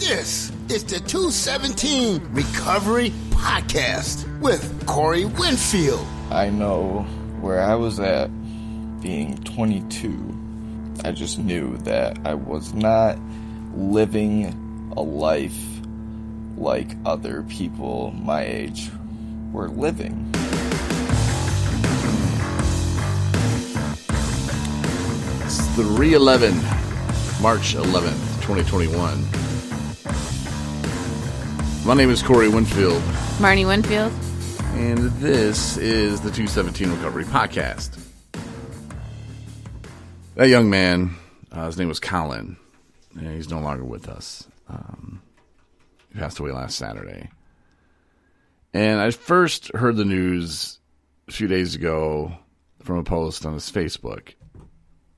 This is the 217 Recovery Podcast with Corey Winfield. I know where I was at being 22. I just knew that I was not living a life like other people my age were living. It's 3/11, March 11th, 2021. My name is Corey Winfield. Marnie Winfield. And this is the 217 Recovery Podcast. That young man, his name was Colin, and he's no longer with us. He passed away last Saturday. And I first heard the news a few days ago from a post on his Facebook.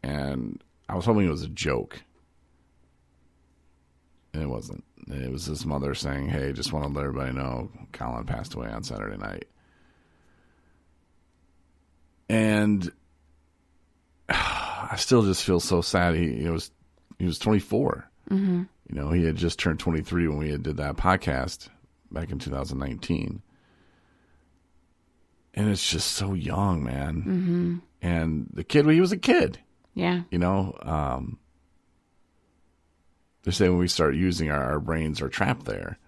And I was hoping it was a joke. And it wasn't. It was his mother saying, hey, just want to let everybody know Colin passed away on Saturday night. And I still just feel so sad. He was 24. Mm-hmm. You know, he had just turned 23 when we did that podcast back in 2019. And it's just so young, man. Mm-hmm. And the kid, he was a kid. Yeah. You know, they say when we start using our brains are trapped there.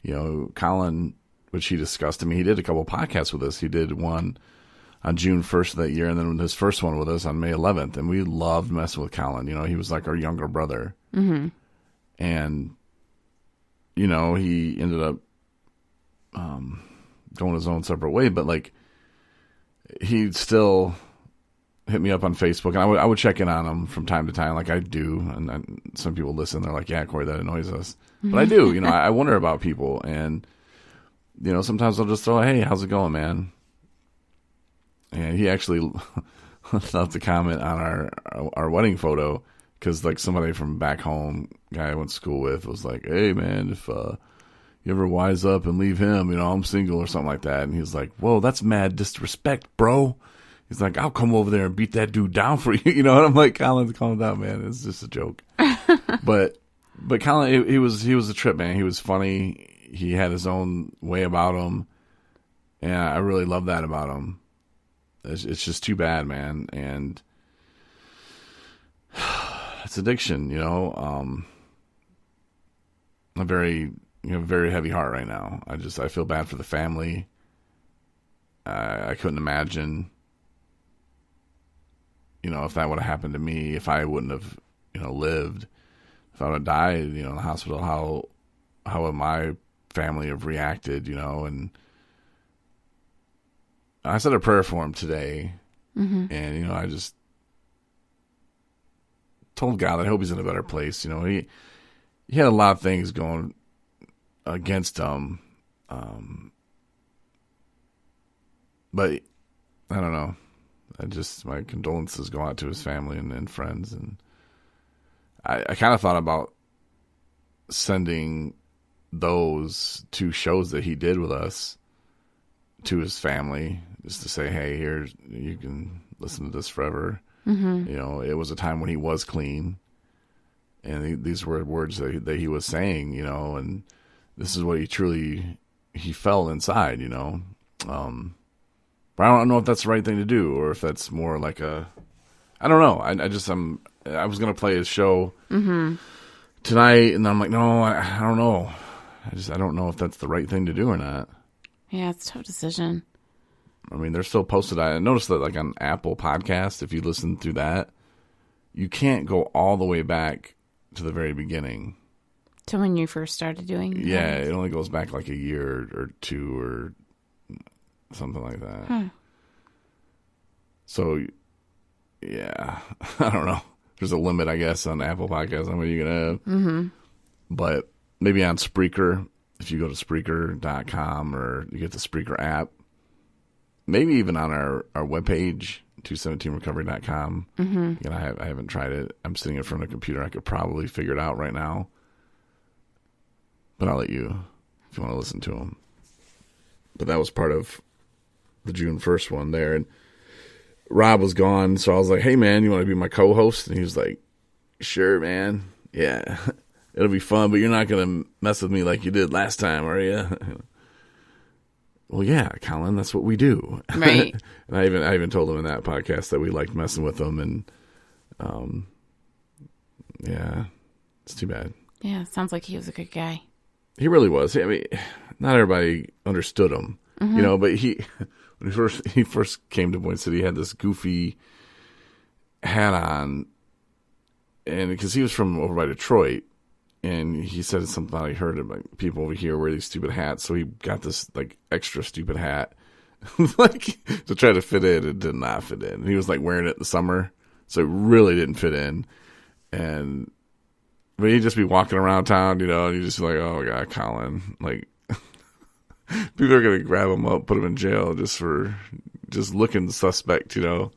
You know, Colin, which he discussed to me, he did a couple podcasts with us. He did one on June 1st of that year, and then his first one with us on May 11th. And we loved messing with Colin. You know, he was like our younger brother. Mm-hmm. And, you know, he ended up going his own separate way. But, like, he still hit me up on Facebook, and I would check in on him from time to time, like I do. And some people listen, they're like, "Yeah, Corey, that annoys us," but I do. You know, I wonder about people, and you know, sometimes I'll just throw, "Hey, how's it going, man?" And he actually left a comment on our wedding photo because, like, somebody from back home, guy I went to school with, was like, "Hey, man, if you ever wise up and leave him, you know, I'm single," or something like that. And he's like, "Whoa, that's mad disrespect, bro." He's like, "I'll come over there and beat that dude down for you," you know. And I'm like, "Colin, calm down, man. It's just a joke." but Colin, he was a trip, man. He was funny. He had his own way about him, and I really love that about him. It's just too bad, man. And it's addiction, you know. A very heavy heart right now. I feel bad for the family. I couldn't imagine, you know, if that would have happened to me, if I wouldn't have, you know, lived, if I would have died, you know, in the hospital, how would my family have reacted, you know? And I said a prayer for him today, and, you know, I just told God that I hope he's in a better place. You know, he had a lot of things going against him, but I don't know. My condolences go out to his family and friends. And I kind of thought about sending those two shows that he did with us to his family, just to say, hey, here, you can listen to this forever. Mm-hmm. You know, it was a time when he was clean, and these were words that he was saying, you know, and this is what he felt inside, you know. But I don't know if that's the right thing to do, or if that's more like I don't know. I was going to play his show tonight, and I'm like, no, I don't know. I don't know if that's the right thing to do or not. Yeah, it's a tough decision. I mean, they're still posted. I noticed that, like, on Apple Podcast, if you listen through that, you can't go all the way back to the very beginning. To when you first started doing it? Yeah, it only goes back like a year or two or something like that. Huh. So, yeah, I don't know. There's a limit, I guess, on Apple Podcasts how many you can have. Mm-hmm. But maybe on Spreaker, if you go to Spreaker.com or you get the Spreaker app, maybe even on our webpage, 217recovery.com. Mm-hmm. You know, I haven't tried it. I'm sitting in front of a computer. I could probably figure it out right now. But I'll let you, if you want to listen to them. But that was part of the June 1st one there. And Rob was gone, so I was like, hey, man, you want to be my co-host? And he was like, sure, man. Yeah. it'll be fun, but you're not going to mess with me like you did last time, are you? Well, yeah, Colin, that's what we do. Right. And I even told him in that podcast that we liked messing with him, and yeah, it's too bad. Yeah, sounds like he was a good guy. He really was. I mean, not everybody understood him, but when he first came to Boyne City, he had this goofy hat on, and because he was from over by Detroit, and he said something about he heard about people over here wear these stupid hats, so he got this like extra stupid hat, like to try to fit in. It did not fit in. He was like wearing it in the summer, so it really didn't fit in, but he'd just be walking around town, and you just be like, oh God, Colin, like. People are gonna grab him up, put him in jail just looking suspect, Oh,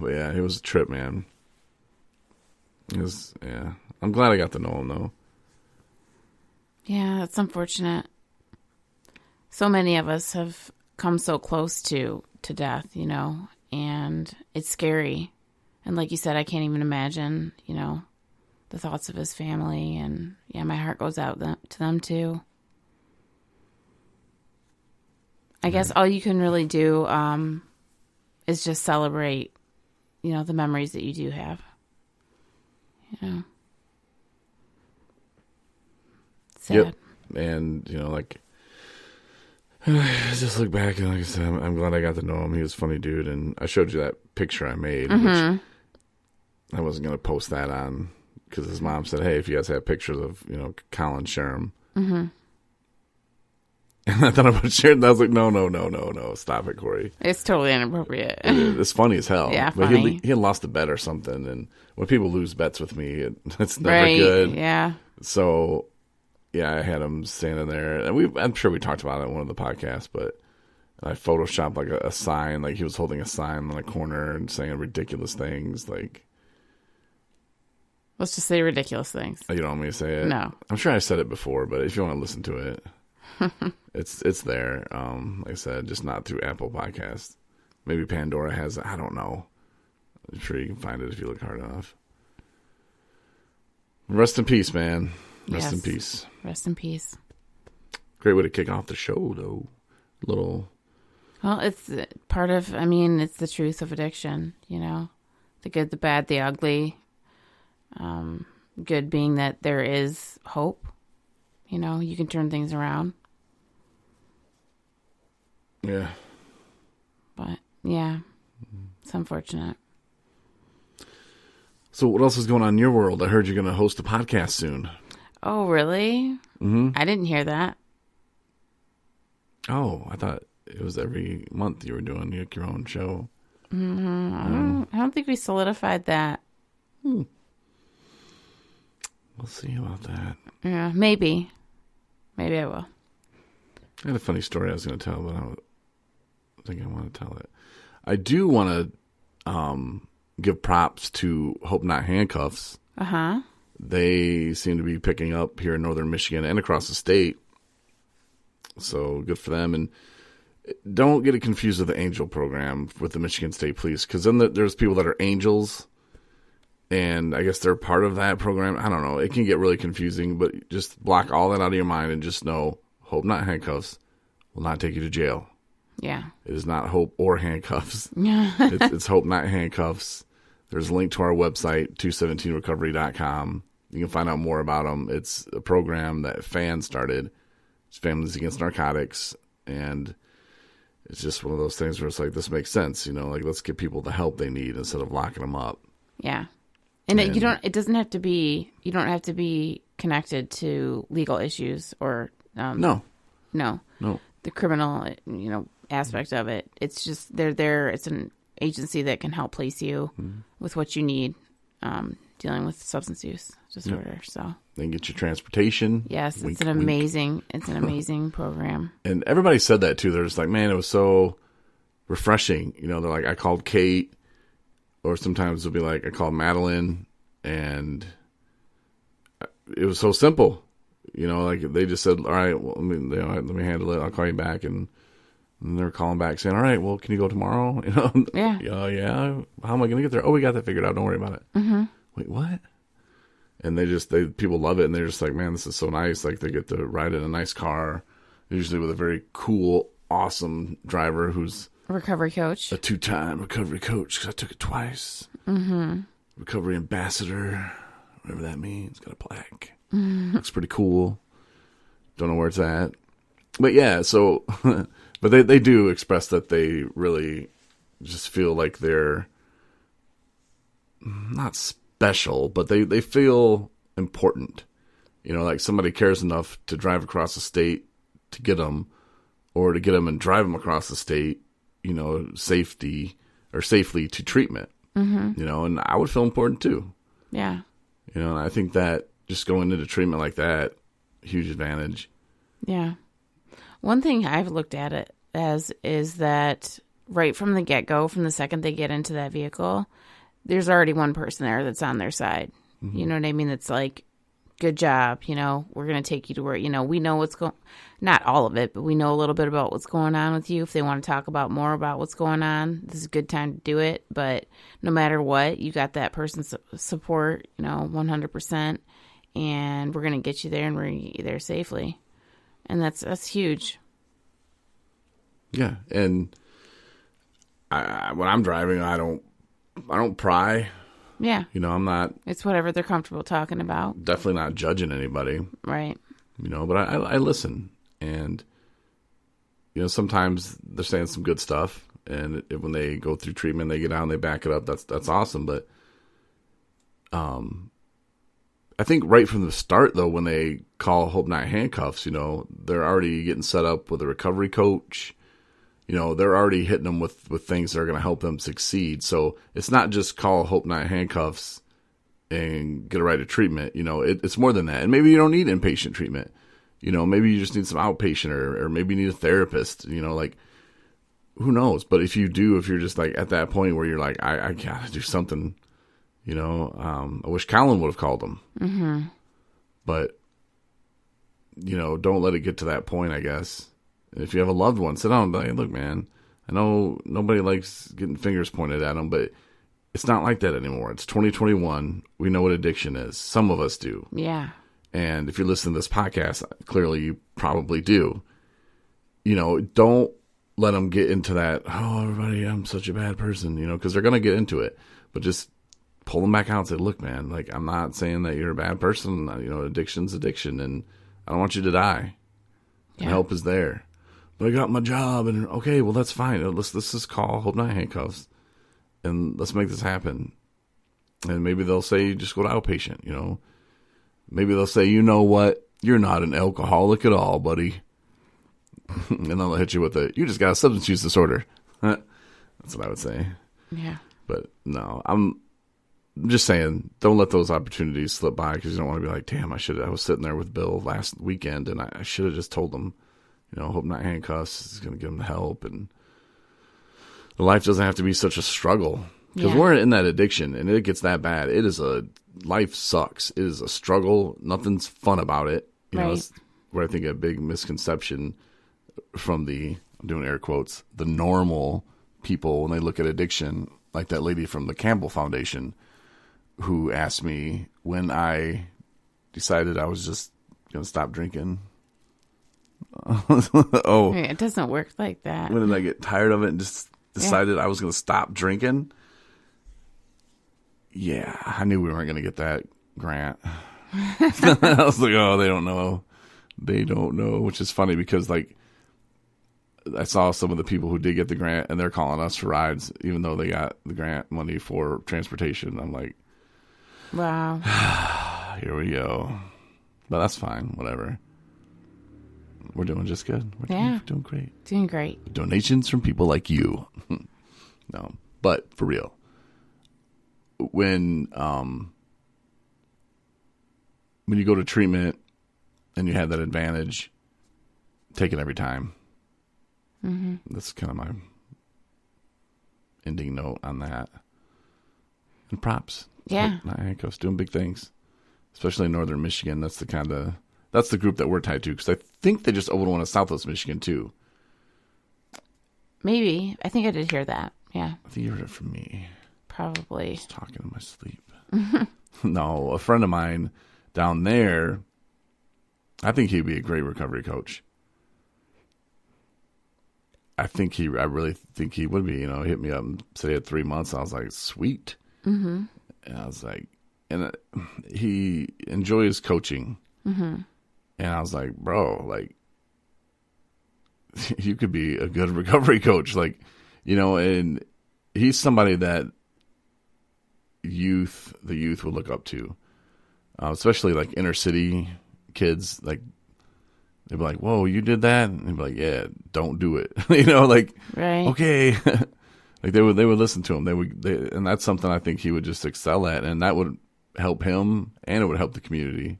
but yeah, it was a trip, man. Yeah. I'm glad I got to know him though. Yeah, that's unfortunate. So many of us have come so close to death, and it's scary. And like you said, I can't even imagine, the thoughts of his family, and yeah, my heart goes out to them too. I guess all you can really do is just celebrate, the memories that you do have. Sad. Yep. And, just look back and like I said, I'm glad I got to know him. He was a funny dude. And I showed you that picture I made, which I wasn't going to post that on because his mom said, hey, if you guys have pictures of, Colin, share them. Mm-hmm. And I thought about sharing that. I was like, no. Stop it, Corey. It's totally inappropriate. It's funny as hell. Yeah, but funny. He had lost a bet or something. And when people lose bets with me, it's never right, good. Yeah. So, yeah, I had him standing there. And I'm sure we talked about it in one of the podcasts, but I photoshopped like a sign. Like he was holding a sign on a corner and saying ridiculous things. Like, let's just say ridiculous things. You don't want me to say it? No. I'm sure I said it before, but if you want to listen to it. It's there. Like I said, just not through Apple Podcasts. Maybe Pandora has it. I don't know. I'm sure you can find it if you look hard enough. Rest in peace, man. Rest in peace. Rest in peace. Great way to kick off the show, though. Well, it's part of, it's the truth of addiction, The good, the bad, the ugly. Good being that there is hope. You can turn things around. Yeah. But, yeah, it's unfortunate. So what else is going on in your world? I heard you're going to host a podcast soon. Oh, really? Mm-hmm. I didn't hear that. Oh, I thought it was every month you were doing your own show. Mm-hmm. I don't think we solidified that. We'll see about that. Yeah, maybe. Maybe I will. I had a funny story I was going to tell, but I don't think I want to tell it. I do want to give props to Hope Not Handcuffs. Uh-huh. They seem to be picking up here in northern Michigan and across the state. So good for them. And don't get it confused with the Angel program with the Michigan State Police, because then there's people that are angels, and I guess they're part of that program. I don't know. It can get really confusing, but just block all that out of your mind and just know Hope Not Handcuffs will not take you to jail. Yeah. It is not Hope or Handcuffs. It's Hope Not Handcuffs. There's a link to our website, 217recovery.com. You can find out more about them. It's a program that fans started. It's Families Against Narcotics. And it's just one of those things where it's like, this makes sense. Like, let's give people the help they need instead of locking them up. Yeah. And it doesn't have to be, you don't have to be connected to legal issues or, No. The criminal, aspect of it. It's just, they're there. It's an agency that can help place you with what you need, dealing with substance use disorder. So they can get you transportation. Yes. Wink, it's an amazing program. And everybody said that too. They're just like, man, it was so refreshing. They're like, I called Kate, or sometimes they'll be like, I called Madeline, and it was so simple. Like they just said, all right, well, let me handle it. I'll call you back. And they're calling back saying, all right, well, can you go tomorrow? Yeah. Yeah. How am I going to get there? Oh, we got that figured out. Don't worry about it. Mm-hmm. Wait, what? and people love it, and they're just like, man, this is so nice. Like, they get to ride in a nice car, usually with a very cool, awesome driver who's Recovery coach. a 2-time recovery coach, because I took it twice. Recovery ambassador, whatever that means. Got a plaque. Looks pretty cool. Don't know where it's at. But yeah, so, but they do express that they really just feel like they're not special, but they feel important. You know, like somebody cares enough to drive across the state to get them, or to get them and drive them across the state, you know, safely to treatment. You know, and I would feel important too. Yeah. You know, and I think that just going into treatment like that, huge advantage. Yeah. One thing I've looked at it as is that right from the get-go, from the second they get into that vehicle, there's already one person there that's on their side. You know what I mean? It's like, good job, you know, we're going to take you to where, you know, we know what's going, not all of it, but we know a little bit about what's going on with you. If they want to talk about more about what's going on, this is a good time to do it. But no matter what, you got that person's support, you know, 100%, and we're going to get you there, and we're going to get you there safely. And that's huge. Yeah. And when I'm driving, I don't pry. Yeah. You know, I'm not. It's whatever they're comfortable talking about. Definitely not judging anybody. Right. You know, but I listen. And, you know, sometimes they're saying some good stuff. And when they go through treatment, they get out and they back it up. That's awesome. But I think right from the start, though, when they call Hope Night Handcuffs, you know, they're already getting set up with a recovery coach. You know, they're already hitting them with things that are going to help them succeed. So it's not just call Hope Night Handcuffs and get a right to treatment. You know, it's more than that. And maybe you don't need inpatient treatment. You know, maybe you just need some outpatient, or maybe you need a therapist. You know, like, who knows? But if you do, if you're just like at that point where you're like, I got to do something, you know, I wish Colin would have called them. But, you know, don't let it get to that point, I guess. If you have a loved one, sit down and be like, look, man, I know nobody likes getting fingers pointed at them, but it's not like that anymore. It's 2021. We know what addiction is. Some of us do. Yeah. And if you're listening to this podcast, clearly you probably do. You know, don't let them get into that, oh, everybody, I'm such a bad person, you know, because they're going to get into it. But just pull them back out and say, look, man, like, I'm not saying that you're a bad person. You know, addiction's addiction, and I don't want you to die. Yeah. And help is there. But I got my job, and okay, well, that's fine. Let's just call Hope Night Handcuffs, and let's make this happen. And maybe they'll say, just go to outpatient, you know. Maybe they'll say, you know what? You're not an alcoholic at all, buddy. And then they'll hit you with you just got a substance use disorder. That's what I would say. Yeah. But no, I'm just saying, don't let those opportunities slip by, because you don't want to be like, damn, I was sitting there with Bill last weekend, and I should have just told him, you know, Hope Night Handcuffs is going to give him help. And life doesn't have to be such a struggle, because we're in that addiction and it gets that bad. Life sucks. It is a struggle. Nothing's fun about it. You know, it's where I think a big misconception from I'm doing air quotes, the normal people, when they look at addiction, like that lady from the Campbell Foundation who asked me when I decided I was just going to stop drinking. Oh, it doesn't work like that. When did I get tired of it and just decided I was going to stop drinking? Yeah, I knew we weren't going to get that grant. I was like, oh, they don't know. They don't know, which is funny because, like, I saw some of the people who did get the grant, and they're calling us for rides, even though they got the grant money for transportation. I'm like, wow. Here we go. But that's fine. Whatever. We're doing just good. We're doing great. Doing great. Donations from people like you. No, but for real. When you go to treatment and you have that advantage, take it every time. Mm-hmm. That's kind of my ending note on that. And props. Yeah. Handcuffs doing big things, especially in northern Michigan. That's the group that we're tied to, because I think they just opened one in Southwest Michigan too. Maybe. I think I did hear that. Yeah. I think you heard it from me. Probably. I was talking in my sleep. No, a friend of mine down there, I think he'd be a great recovery coach. I really think he would be. You know, hit me up and said he had 3 months. I was like, sweet. Mm-hmm. And I was like, and he enjoys coaching. Mm-hmm. And I was like, bro, like, you could be a good recovery coach. Like, you know, and he's somebody that the youth would look up to, especially like inner city kids. Like, they'd be like, whoa, you did that? And they'd be like, yeah, don't do it. You know, like, right. Okay. Like they would listen to him. And that's something I think he would just excel at. And that would help him and it would help the community.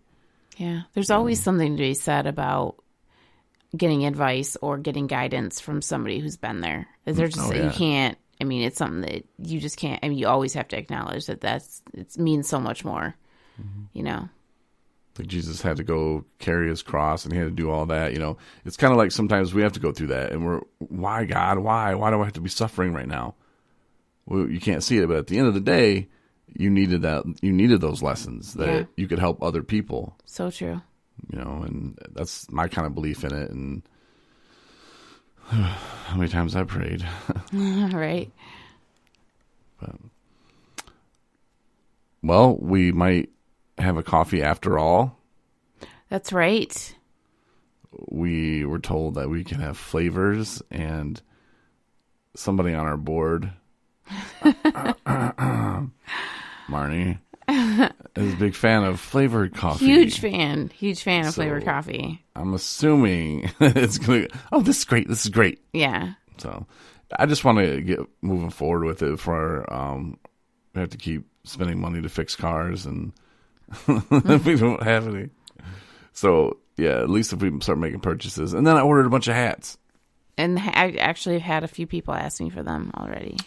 Yeah. There's always something to be said about getting advice or getting guidance from somebody who's been there. There's just, you can't, I mean, it's something that you just can't, I mean, you always have to acknowledge that it means so much more, you know? Like Jesus had to go carry his cross and he had to do all that, you know. It's kind of like sometimes we have to go through that and why God, why do I have to be suffering right now? Well, you can't see it, but at the end of the day, you needed those lessons that you could help other people. So true. You know, and that's my kind of belief in it. And how many times I prayed. Right. But, well, we might have a coffee after all. That's right. We were told that we can have flavors, and somebody on our board, Marnie, is a big fan of flavored coffee. Huge fan of flavored coffee. I'm assuming it's going to, this is great. Yeah. So I just want to get moving forward with it for we have to keep spending money to fix cars and we don't have any. So yeah, at least if we start making purchases. And then I ordered a bunch of hats. And I actually have had a few people ask me for them already.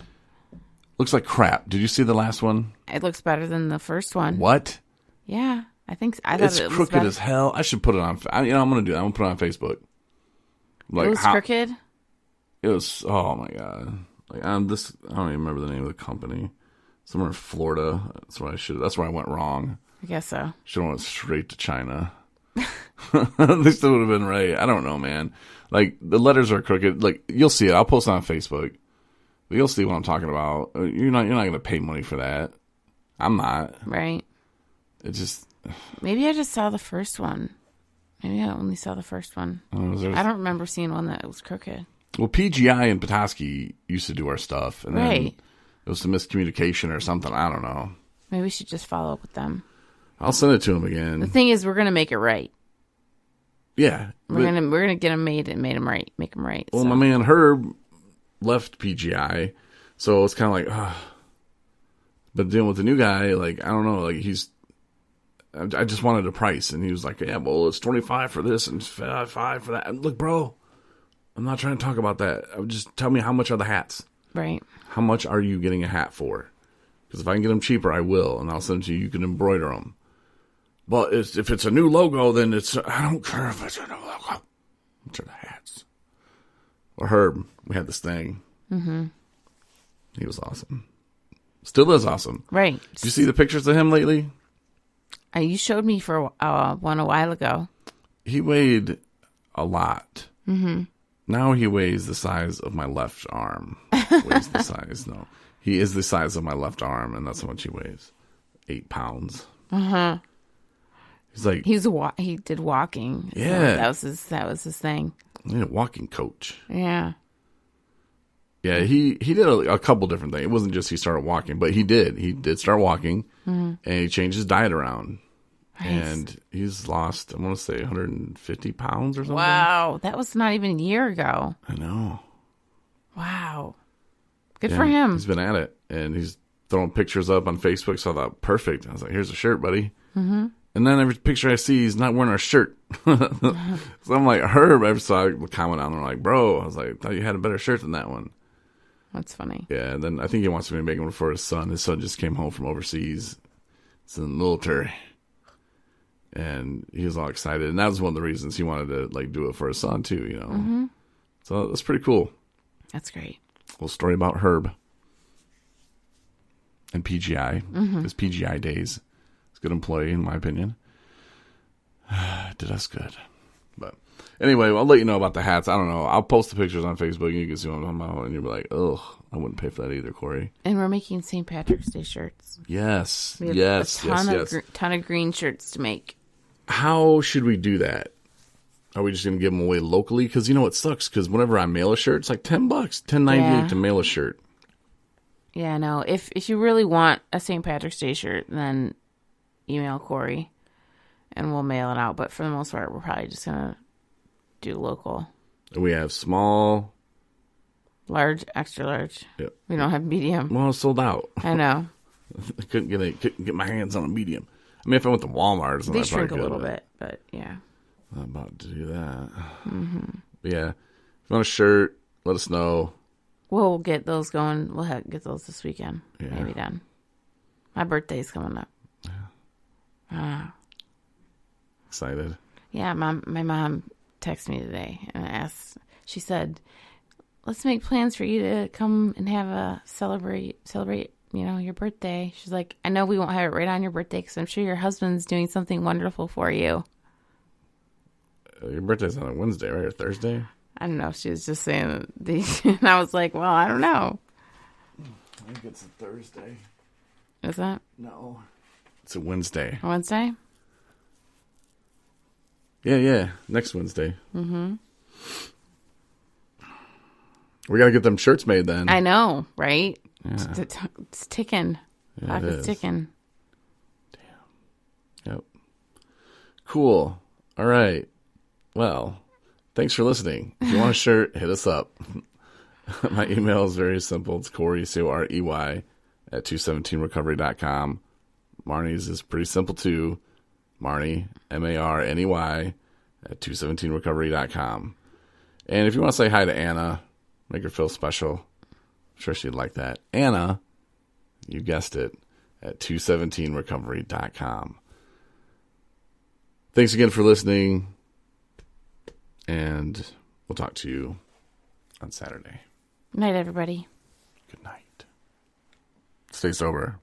Looks like crap. Did you see the last one? It looks better than the first one. What? Yeah, I think I thought it's crooked as hell. I should put it on. I'm gonna do that. I'm gonna put it on Facebook. Like, it was crooked. It was. Oh my god! Like I don't even remember the name of the company. Somewhere in Florida. That's where I went wrong. I guess so. Should have went straight to China. They still would have been right. I don't know, man. Like the letters are crooked. Like you'll see it. I'll post it on Facebook. But you'll see what I'm talking about. You're not going to pay money for that. I'm not. Right. It just. Maybe I just saw the first one. Maybe I only saw the first one. I don't remember seeing one that was crooked. Well, PGI and Petoskey used to do our stuff, and then it was some miscommunication or something. I don't know. Maybe we should just follow up with them. I'll send it to them again. The thing is, we're gonna make it right. Yeah, we're gonna get them made and make them right. Well, my man Herb left PGI, so it's kind of like, but dealing with the new guy, like I don't know, like I just wanted a price, and he was like, yeah, well, it's $25 for this and $5 for that. And look, bro, I'm not trying to talk about that. Just tell me how much are the hats. Right. How much are you getting a hat for? Because if I can get them cheaper, I will, and I'll send them to you. You can embroider them. But if it's a new logo, then I don't care if it's a new logo. Which are the hats? Or Herb, we had this thing. Mm-hmm. He was awesome. Still is awesome. Right. Did you see the pictures of him lately? You showed me for one a while ago. He weighed a lot. Mm-hmm. Now he weighs the size of my left arm. Weighs the size. No. He is the size of my left arm, and that's how much he weighs. 8 pounds. Uh-huh. He's like... He did walking. Yeah. So that was his thing. He's a walking coach. Yeah. Yeah, he did a couple different things. It wasn't just he started walking, but he did. He did start walking, and he changed his diet around. Nice. And he's lost, I want to say, 150 pounds or something. Wow. That was not even a year ago. I know. Wow. Good for him. He's been at it, and he's throwing pictures up on Facebook, so I thought, perfect. I was like, here's a shirt, buddy. Mm-hmm. And then every picture I see, he's not wearing our shirt. So I'm like, Herb, I saw a comment on there, like, bro, I was like, thought you had a better shirt than that one. That's funny. Yeah, and then I think he wants me to make one for his son. His son just came home from overseas. It's in the military. And he was all excited. And that was one of the reasons he wanted to do it for his son, too, you know. Mm-hmm. So that's pretty cool. That's great. Little story about Herb and PGI. His PGI days. Good employee, in my opinion. Did us good. But anyway, I'll let you know about the hats. I don't know. I'll post the pictures on Facebook, and you can see what I'm talking about, and you'll be like, ugh, I wouldn't pay for that either, Corey. And we're making St. Patrick's Day shirts. Yes. We have Yes. a ton of green shirts to make. How should we do that? Are we just going to give them away locally? Because you know what sucks? Because whenever I mail a shirt, it's like $10, $10.98 to mail a shirt. Yeah, no. If you really want a St. Patrick's Day shirt, then email Corey, and we'll mail it out. But for the most part, we're probably just going to do local. We have small, large, extra large. Yep. We don't have medium. Well, it's sold out. I know. I couldn't get my hands on a medium. I mean, if I went to Walmart, they shrink a little bit, but yeah. I'm about to do that. Mm-hmm. But yeah, if you want a shirt, let us know. We'll get those going. We'll get those this weekend. Yeah. Maybe done. My birthday's coming up. Yeah. Excited. Yeah, my mom texted me today and asked. She said, "Let's make plans for you to come and have a celebrate. You know, your birthday." She's like, "I know we won't have it right on your birthday because I'm sure your husband's doing something wonderful for you." Your birthday's on a Wednesday, right? Or Thursday? I don't know. She was just saying these, and I was like, "Well, I don't know." I think it's a Thursday. Is that? No, it's a Wednesday. A Wednesday? Yeah, next Wednesday. Mm-hmm. We got to get them shirts made then. I know, right? Yeah. It's ticking. Yeah, Clock is ticking. Damn. Yep. Cool. All right. Well, thanks for listening. If you want a shirt, hit us up. My email is very simple. It's Corey, Corey, at 217recovery.com. Marnie's is pretty simple too. Marnie, Marney, at 217recovery.com. And if you want to say hi to Anna, make her feel special, I'm sure she'd like that. Anna, you guessed it, at 217recovery.com. Thanks again for listening, and we'll talk to you on Saturday. Good night, everybody. Good night. Stay sober.